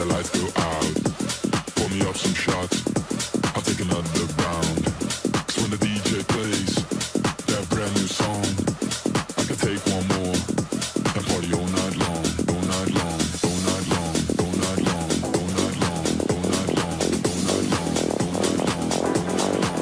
the lights go out. Pour me up some shots, I'll take another round. 'Cause when the DJ plays that brand new song, I can take one more and party all night long, all night long, all night long, all night long, all night long, all night long, all night long, all night long, all night long.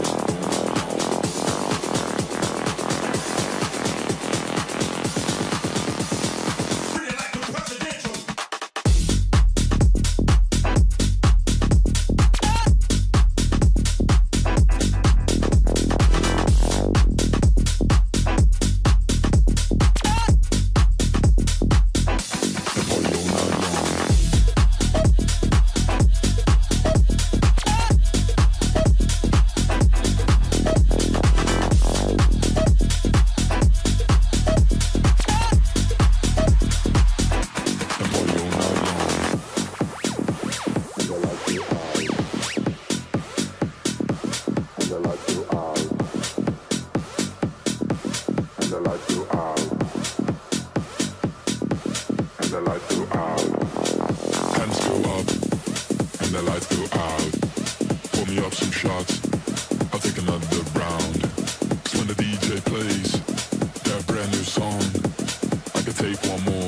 Take one more.